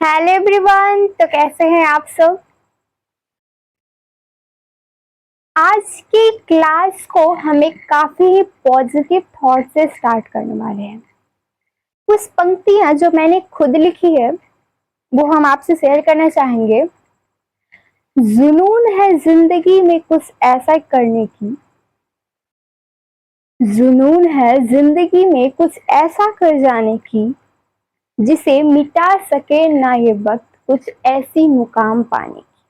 Hello everyone. तो कैसे हैं आप सब। आज की क्लास को हमें काफी पॉजिटिव थॉट से स्टार्ट करने वाले हैं। कुछ पंक्तियां जो मैंने खुद लिखी है वो हम आपसे शेयर करना चाहेंगे। जुनून है जिंदगी में कुछ ऐसा करने की, जुनून है जिंदगी में कुछ ऐसा कर जाने की जिसे मिटा सके ना ये वक्त, कुछ ऐसी मुकाम पाने की।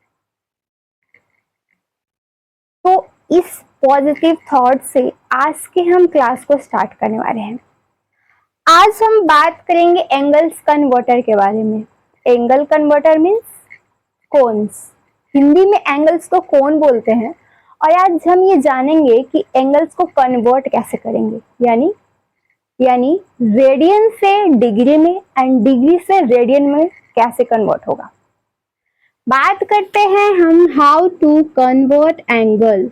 तो इस पॉजिटिव थॉट से आज के हम क्लास को स्टार्ट करने वाले हैं। आज हम बात करेंगे एंगल्स कन्वर्टर के बारे में। Angle converter means cones. Hindi में एंगल्स को कोन बोलते हैं। और आज हम ये जानेंगे कि एंगल्स को कन्वर्ट कैसे करेंगे, यानी यानी रेडियन से डिग्री में एंड डिग्री से रेडियन में कैसे कन्वर्ट होगा। बात करते हैं हम हाउ टू कन्वर्ट एंगल।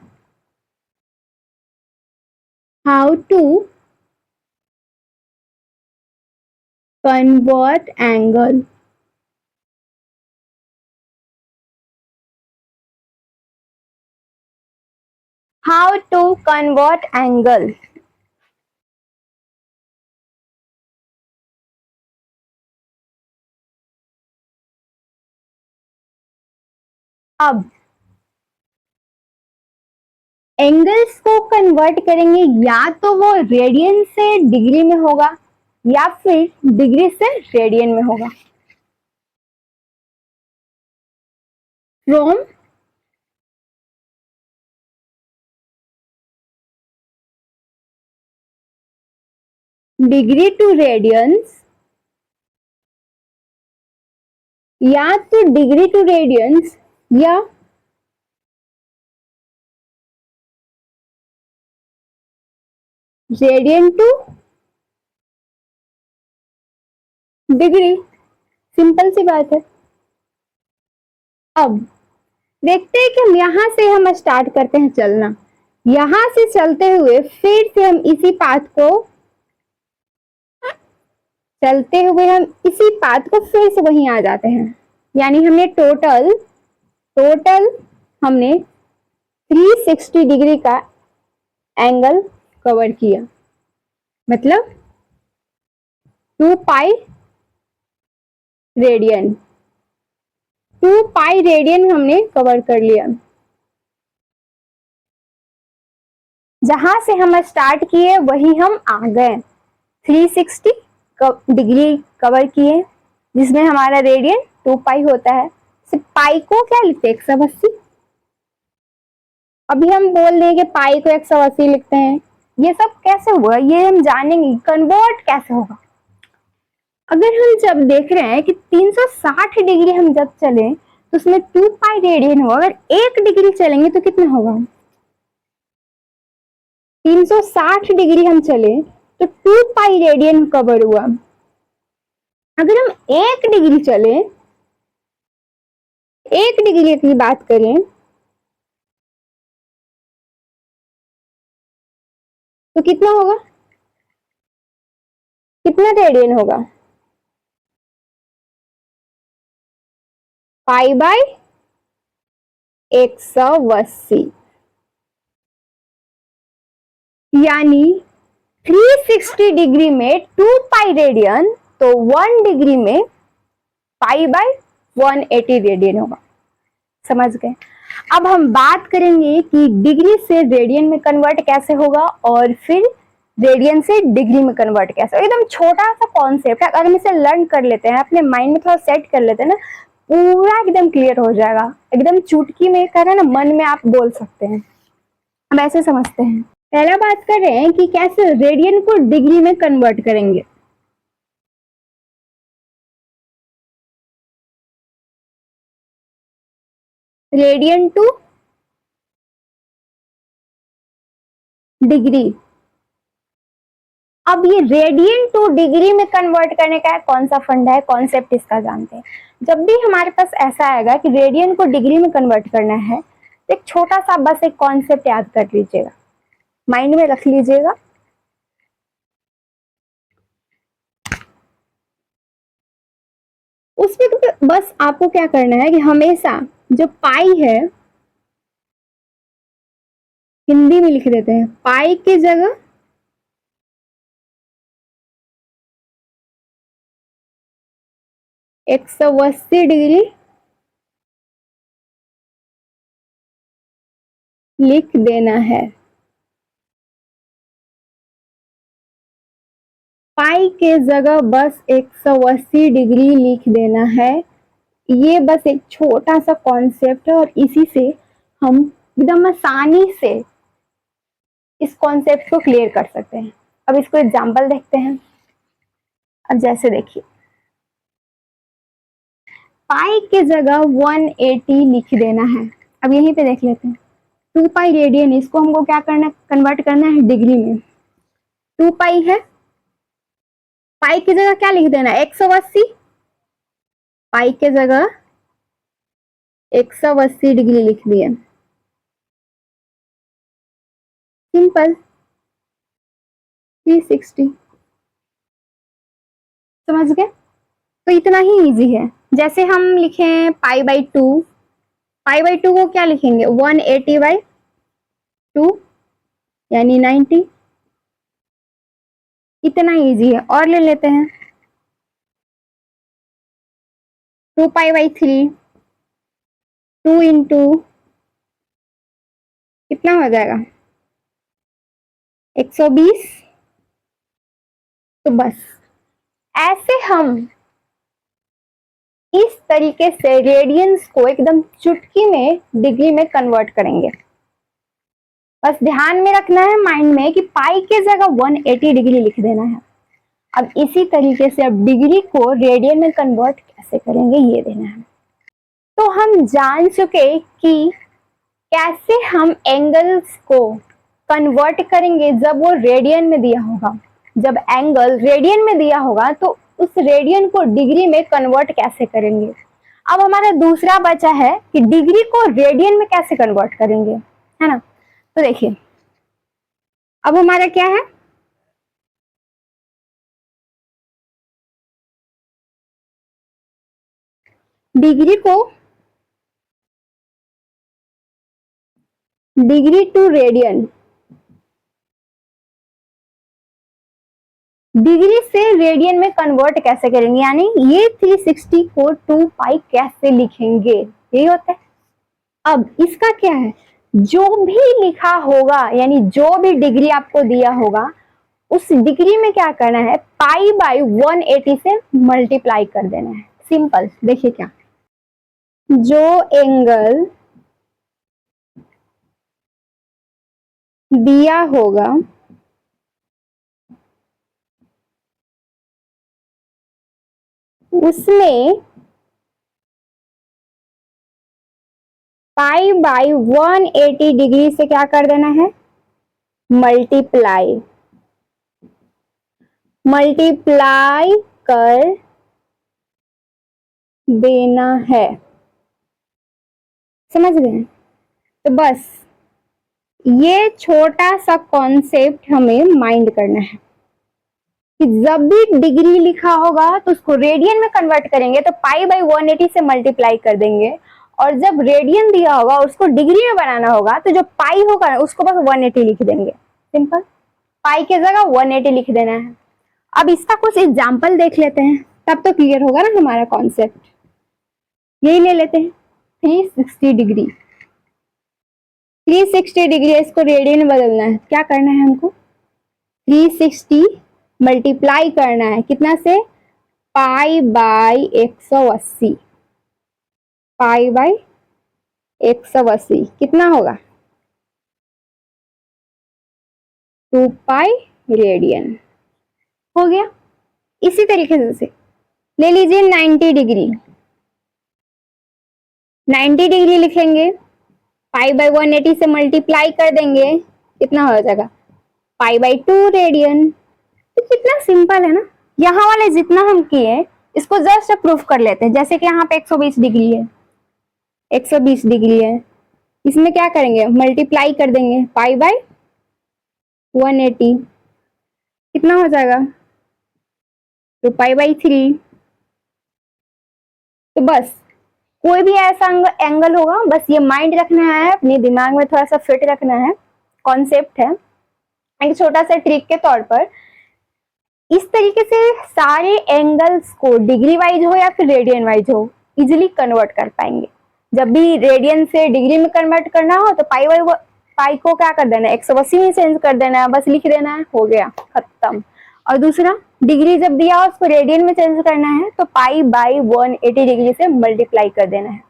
हाउ टू convert angle. How to convert angle. अब एंगल्स को कन्वर्ट करेंगे, या तो वो रेडियन से डिग्री में होगा या फिर डिग्री से रेडियन में होगा। फ्रॉम डिग्री टू रेडियंस, या तो डिग्री टू रेडियंस या रेडियन टू डिग्री। सिंपल सी बात है। अब देखते हैं कि हम स्टार्ट करते हैं चलना। यहां से चलते हुए फिर से हम इसी पाथ को फिर से वहीं आ जाते हैं। यानी हमने टोटल हमने 360 डिग्री का एंगल कवर किया, मतलब 2 पाई रेडियन। 2 पाई रेडियन हमने कवर कर लिया। जहां से हम स्टार्ट किए वहीं हम आ गए। 360 डिग्री कवर किए, जिसमें हमारा रेडियन 2 पाई होता है। पाई को क्या लिखते हैं, 180। अभी हम बोल दें कि पाई को 180 लिखते हैं। ये सब कैसे हुआ ये हम जानेंगे। कन्वर्ट कैसे होगा, अगर हम जब देख रहे हैं कि 360 डिग्री हम जब चले तो उसमें 2 पाई रेडियन होगा। अगर 1 डिग्री चलेंगे तो कितना होगा। 360 डिग्री हम चले तो 2 पाई रेडियन कवर हुआ। अगर हम 1 डिग्री चले, 1 डिग्री की बात करें तो कितना होगा, कितना रेडियन होगा। पाई बाय 180, यानी 360 डिग्री में 2 पाई रेडियन, तो 1 डिग्री में पाई बाय 180 रेडियन होगा। समझ गए। अब हम बात करेंगे कि डिग्री से रेडियन में कन्वर्ट कैसे होगा और फिर रेडियन से डिग्री में कन्वर्ट कैसे। एकदम छोटा सा कॉन्सेप्ट है, अगर हम इसे लर्न कर लेते हैं, अपने माइंड में थोड़ा सेट कर लेते हैं ना, पूरा एकदम क्लियर हो जाएगा। एकदम चुटकी में कह रहे हैं ना, मन में आप बोल सकते हैं। हम ऐसे समझते हैं। पहला बात कर रहे हैं कि कैसे रेडियन को डिग्री में कन्वर्ट करेंगे। Radian two degree. अब ये रेडियन टू डिग्री में कन्वर्ट करने का कौन सा फंडा है, कॉन्सेप्ट इसका जानते हैं। जब भी हमारे पास ऐसा आएगा कि रेडियन को डिग्री में कन्वर्ट करना है, तो एक छोटा सा बस एक कॉन्सेप्ट याद कर लीजिएगा, माइंड में रख लीजिएगा। उसमें तो बस आपको क्या करना है कि हमेशा जो पाई है, हिंदी में लिख देते हैं, पाई की जगह 180 डिग्री लिख देना है। पाई के जगह बस 180 डिग्री लिख देना है। ये बस एक छोटा सा कॉन्सेप्ट है और इसी से हम एकदम आसानी से इस कॉन्सेप्ट को क्लियर कर सकते हैं। अब इसको एग्जांपल देखते हैं। अब जैसे देखिए, पाई के जगह 180 लिख देना है। अब यहीं पे देख लेते हैं, 2 पाई रेडियन, इसको हमको क्या करना, कन्वर्ट करना है डिग्री में। 2 पाई है, पाई की जगह क्या लिख देना है, 180। पाई के जगह 180 डिग्री लिख दिए, सिंपल। 360, समझ गए? तो इतना ही इजी है। जैसे हम लिखें पाई बाई 2, पाई बाई 2 को क्या लिखेंगे, 180 बाई 2 यानी 90। इतना इजी है। और ले लेते हैं 2 पाई बाई 3, 2 इंटू कितना हो जाएगा, 120। तो बस ऐसे हम इस तरीके से रेडियंस को एकदम चुटकी में डिग्री में कन्वर्ट करेंगे। बस ध्यान में रखना है माइंड में कि पाई के जगह 180 डिग्री लिख देना है। अब इसी तरीके से अब डिग्री को रेडियन में कन्वर्ट कैसे करेंगे ये देना है। तो हम जान चुके कि कैसे हम एंगल्स को कन्वर्ट करेंगे जब वो रेडियन में दिया होगा। जब एंगल रेडियन में दिया होगा तो उस रेडियन को डिग्री में कन्वर्ट कैसे करेंगे। अब हमारा दूसरा बचा है कि डिग्री को रेडियन में कैसे कन्वर्ट करेंगे, है ना। तो देखिए, अब हमारा क्या है, डिग्री को डिग्री टू रेडियन, डिग्री से रेडियन में कन्वर्ट कैसे करेंगे, यानी ये 360 को 2 पाई कैसे लिखेंगे, यही होता है। अब इसका क्या है, जो भी लिखा होगा यानी जो भी डिग्री आपको दिया होगा उस डिग्री में क्या करना है, पाई बाई 180 से मल्टीप्लाई कर देना है। सिंपल। देखिए क्या, जो एंगल दिया होगा उसमें पाई बाई 180 डिग्री से क्या कर देना है, मल्टीप्लाई। मल्टीप्लाई कर देना है, समझ गए। तो बस ये छोटा सा कॉन्सेप्ट हमें माइंड करना है कि जब भी डिग्री लिखा होगा तो उसको रेडियन में कन्वर्ट करेंगे तो पाई बाई 180 से मल्टीप्लाई कर देंगे, और जब रेडियन दिया होगा उसको डिग्री में बनाना होगा तो जो पाई होगा उसको बस 180 लिख देंगे। सिंपल, पाई की जगह 180 लिख देना है। अब इसका कुछ एग्जाम्पल देख लेते हैं, तब तो क्लियर होगा ना हमारा कॉन्सेप्ट। यही ले लेते हैं 360 डिग्री। 360 डिग्री है, इसको रेडियन में बदलना है। क्या करना है हमको, 360 मल्टीप्लाई करना है कितना से, पाई बाई 180। पाई बाई 180 कितना होगा, 2 पाई रेडियन हो गया। इसी तरीके से ले लीजिए 90 डिग्री। 90 डिग्री लिखेंगे, पाई बाई 180 से मल्टीप्लाई कर देंगे, कितना हो जाएगा, पाई बाई 2 रेडियन। तो कितना सिंपल है ना। यहाँ वाले जितना हम किए इसको जस्ट प्रूफ कर लेते हैं। जैसे कि यहाँ पे 120 डिग्री है, 120 डिग्री है, इसमें क्या करेंगे, मल्टीप्लाई कर देंगे, पाई बाई 180 कितना हो जाएगा, तो पाई बाई 3। तो बस कोई भी ऐसा एंगल होगा, बस ये माइंड रखना है, अपने दिमाग में थोड़ा सा फिट रखना है, कॉन्सेप्ट है। एक छोटा सा ट्रिक के तौर पर इस तरीके से सारे एंगल्स को डिग्री वाइज हो या फिर रेडियन वाइज हो इजिली कन्वर्ट कर पाएंगे। जब भी रेडियन से डिग्री में कन्वर्ट करना हो तो पाई को क्या कर देना है, 180 में चेंज कर देना है, बस लिख देना है, हो गया, खत्म। और दूसरा, डिग्री जब दिया हो उसको रेडियन में चेंज करना है तो पाई बाई 180 डिग्री से मल्टीप्लाई कर देना है।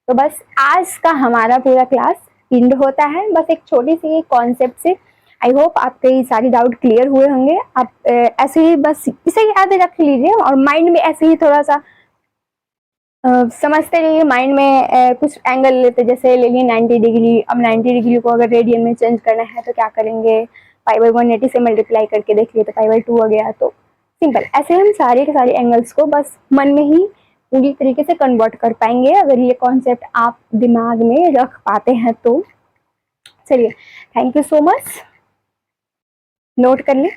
तो बस आज का हमारा पूरा क्लास एंड होता है, बस एक छोटी सी कॉन्सेप्ट से। आई होप आपके ये सारी डाउट क्लियर हुए होंगे। आप ऐसे ही बस इसे याद रख लीजिए और माइंड में ऐसे ही थोड़ा सा समझते रहिए। माइंड में कुछ एंगल लेते, जैसे ले लिए 90 डिग्री, अब 90 डिग्री को अगर रेडियन में चेंज करना है तो क्या करेंगे, पाई बाई 180 से मल्टीप्लाई करके देख लिए तो पाई बाई 2 आ गया। तो सिंपल, ऐसे हम सारे के सारे एंगल्स को बस मन में ही पूरी तरीके से कन्वर्ट कर पाएंगे अगर ये कॉन्सेप्ट आप दिमाग में रख पाते हैं तो। चलिए, thank you so much, note कर लें।